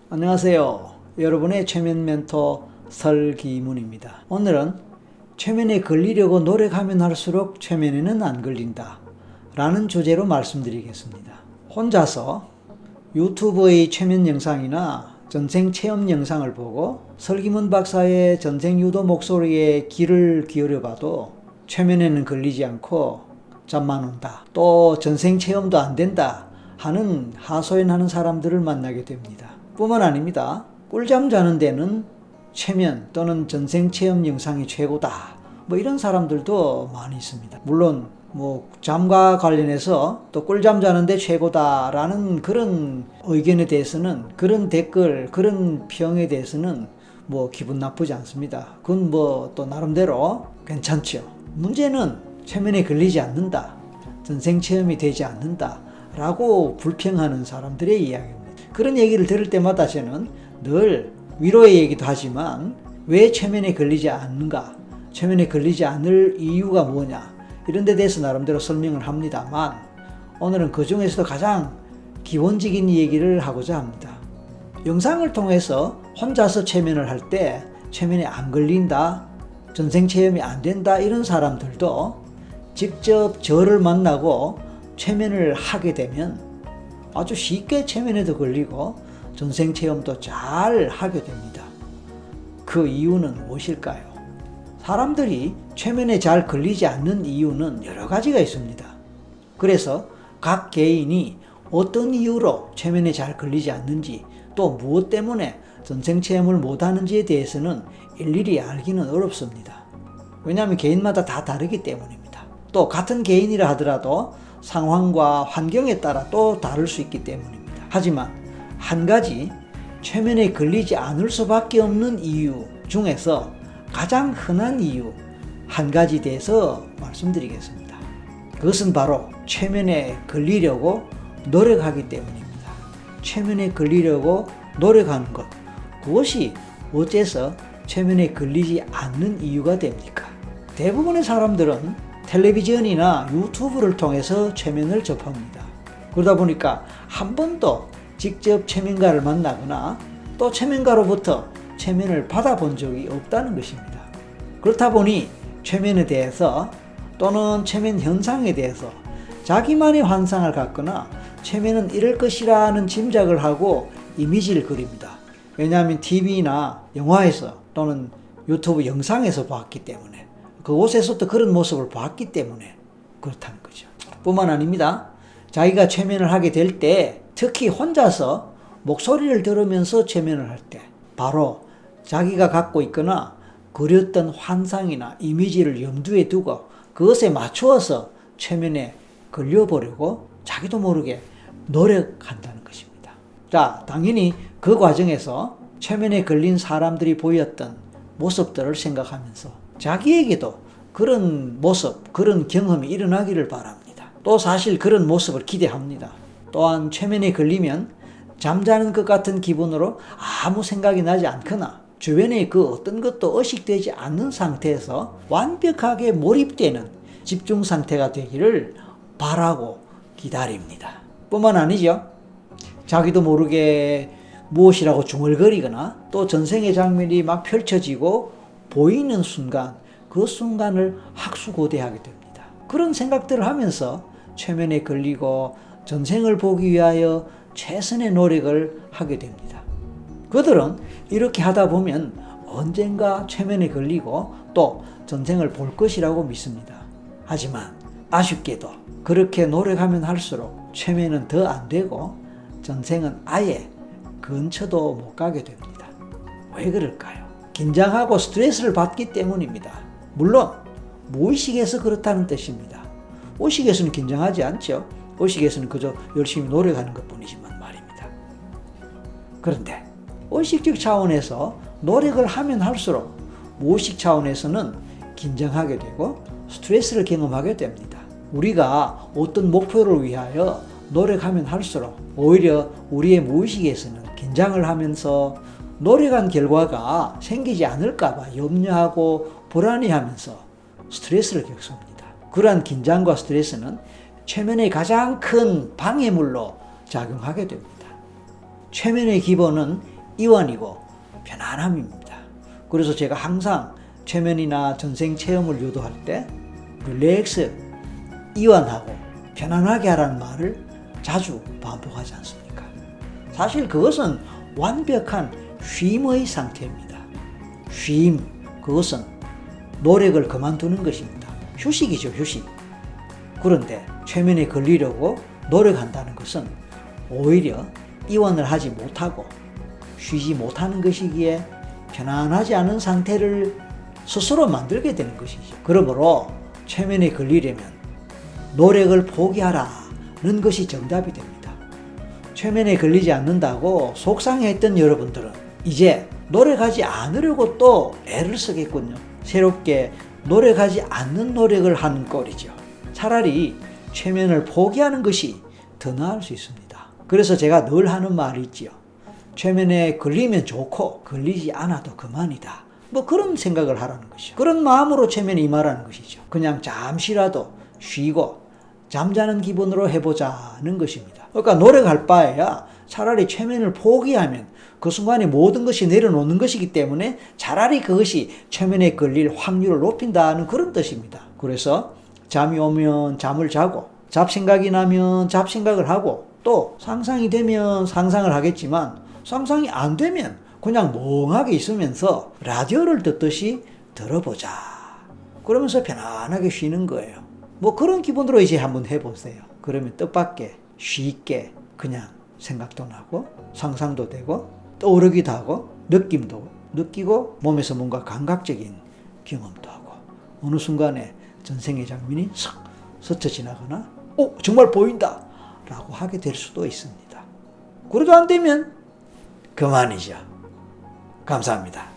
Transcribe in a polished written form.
안녕하세요. 여러분의 최면 멘토 설기문입니다. 오늘은 최면에 걸리려고 노력하면 할수록 최면에는 안 걸린다 라는 주제로 말씀드리겠습니다. 혼자서 유튜브의 최면 영상이나 전생 체험 영상을 보고 설기문 박사의 전생 유도 목소리에 귀를 기울여 봐도 최면에는 걸리지 않고 잠만 온다, 또 전생 체험도 안 된다 하는 하소연하는 사람들을 만나게 됩니다. 뿐만 아닙니다. 꿀잠 자는 데는 최면 또는 전생 체험 영상이 최고다, 이런 사람들도 많이 있습니다. 물론 잠과 관련해서 또 꿀잠 자는데 최고다라는 그런 의견에 대해서는, 그런 댓글, 그런 평에 대해서는 기분 나쁘지 않습니다. 그건 또 나름대로 괜찮죠. 문제는 최면에 걸리지 않는다, 전생 체험이 되지 않는다 라고 불평하는 사람들의 이야기입니다. 그런 얘기를 들을 때마다 저는 늘 위로의 얘기도 하지만 왜 최면에 걸리지 않는가, 최면에 걸리지 않을 이유가 뭐냐, 이런 데 대해서 나름대로 설명을 합니다만, 오늘은 그 중에서도 가장 기본적인 얘기를 하고자 합니다. 영상을 통해서 혼자서 최면을 할 때 최면에 안 걸린다, 전생 체험이 안 된다 이런 사람들도 직접 저를 만나고 최면을 하게 되면 아주 쉽게 최면에도 걸리고 전생 체험도 잘 하게 됩니다. 그 이유는 무엇일까요? 사람들이 최면에 잘 걸리지 않는 이유는 여러 가지가 있습니다. 그래서 각 개인이 어떤 이유로 최면에 잘 걸리지 않는지, 또 무엇 때문에 전생 체험을 못하는지에 대해서는 일일이 알기는 어렵습니다. 왜냐하면 개인마다 다 다르기 때문입니다. 또 같은 개인이라 하더라도 상황과 환경에 따라 또 다를 수 있기 때문입니다. 하지만 한 가지 최면에 걸리지 않을 수밖에 없는 이유 중에서 가장 흔한 이유 한 가지 대해서 말씀드리겠습니다. 그것은 바로 최면에 걸리려고 노력하기 때문입니다. 최면에 걸리려고 노력하는 것, 그것이 어째서 최면에 걸리지 않는 이유가 됩니까? 대부분의 사람들은 텔레비전이나 유튜브를 통해서 최면을 접합니다. 그러다 보니까 한 번도 직접 최면가를 만나거나 또 최면가로부터 최면을 받아본 적이 없다는 것입니다. 그렇다 보니 최면에 대해서 또는 최면 현상에 대해서 자기만의 환상을 갖거나 최면은 이럴 것이라는 짐작을 하고 이미지를 그립니다. 왜냐하면 TV나 영화에서 또는 유튜브 영상에서 봤기 때문에, 그곳에서도 그런 모습을 봤기 때문에 그렇다는 거죠. 뿐만 아닙니다. 자기가 최면을 하게 될 때, 특히 혼자서 목소리를 들으면서 최면을 할 때, 바로 자기가 갖고 있거나 그렸던 환상이나 이미지를 염두에 두고 그것에 맞추어서 최면에 걸려보려고 자기도 모르게 노력한다는 것입니다. 자, 당연히 그 과정에서 최면에 걸린 사람들이 보였던 모습들을 생각하면서 자기에게도 그런 모습, 그런 경험이 일어나기를 바랍니다. 또 사실 그런 모습을 기대합니다. 또한 최면에 걸리면 잠자는 것 같은 기분으로 아무 생각이 나지 않거나 주변에 그 어떤 것도 의식되지 않는 상태에서 완벽하게 몰입되는 집중 상태가 되기를 바라고 기다립니다. 뿐만 아니죠. 자기도 모르게 무엇이라고 중얼거리거나 또 전생의 장면이 막 펼쳐지고 보이는 순간, 그 순간을 학수고대하게 됩니다. 그런 생각들을 하면서 최면에 걸리고 전생을 보기 위하여 최선의 노력을 하게 됩니다. 그들은 이렇게 하다 보면 언젠가 최면에 걸리고 또 전생을 볼 것이라고 믿습니다. 하지만 아쉽게도 그렇게 노력하면 할수록 최면은 더 안 되고 전생은 아예 근처도 못 가게 됩니다. 왜 그럴까요? 긴장하고 스트레스를 받기 때문입니다. 물론 무의식에서 그렇다는 뜻입니다. 의식에서는 긴장하지 않죠. 의식에서는 그저 열심히 노력하는 것뿐이지만 말입니다. 그런데 의식적 차원에서 노력을 하면 할수록 무의식 차원에서는 긴장하게 되고 스트레스를 경험하게 됩니다. 우리가 어떤 목표를 위하여 노력하면 할수록 오히려 우리의 무의식에서는 긴장을 하면서 노력한 결과가 생기지 않을까봐 염려하고 불안해하면서 스트레스를 겪습니다. 그러한 긴장과 스트레스는 최면의 가장 큰 방해물로 작용하게 됩니다. 최면의 기본은 이완이고 편안함입니다. 그래서 제가 항상 최면이나 전생 체험을 유도할 때 릴렉스, 이완하고 편안하게 하라는 말을 자주 반복하지 않습니까? 사실 그것은 완벽한 쉼의 상태입니다. 쉼, 그것은 노력을 그만두는 것입니다. 휴식이죠, 휴식. 그런데 최면에 걸리려고 노력한다는 것은 오히려 이완을 하지 못하고 쉬지 못하는 것이기에 편안하지 않은 상태를 스스로 만들게 되는 것이죠. 그러므로 최면에 걸리려면 노력을 포기하라는 것이 정답이 됩니다. 최면에 걸리지 않는다고 속상해했던 여러분들은 이제 노력하지 않으려고 또 애를 쓰겠군요. 새롭게 노력하지 않는 노력을 하는 꼴이죠. 차라리 최면을 포기하는 것이 더 나을 수 있습니다. 그래서 제가 늘 하는 말이 있지요. 최면에 걸리면 좋고 걸리지 않아도 그만이다. 뭐 그런 생각을 하라는 것이죠. 그런 마음으로 최면에 임하라는 것이죠. 그냥 잠시라도 쉬고 잠자는 기분으로 해보자는 것입니다. 그러니까 노력할 바에야 차라리 최면을 포기하면 그 순간에 모든 것이 내려놓는 것이기 때문에 차라리 그것이 최면에 걸릴 확률을 높인다는 그런 뜻입니다. 그래서 잠이 오면 잠을 자고 잡생각이 나면 잡생각을 하고 또 상상이 되면 상상을 하겠지만 상상이 안 되면 그냥 멍하게 있으면서 라디오를 듣듯이 들어보자. 그러면서 편안하게 쉬는 거예요. 뭐 그런 기분으로 이제 한번 해보세요. 그러면 뜻밖의 쉽게 그냥 생각도 나고 상상도 되고 떠오르기도 하고 느낌도 느끼고 몸에서 뭔가 감각적인 경험도 하고 어느 순간에 전생의 장면이 싹 스쳐 지나거나 정말 보인다 라고 하게 될 수도 있습니다. 그래도 안 되면 그만이죠. 감사합니다.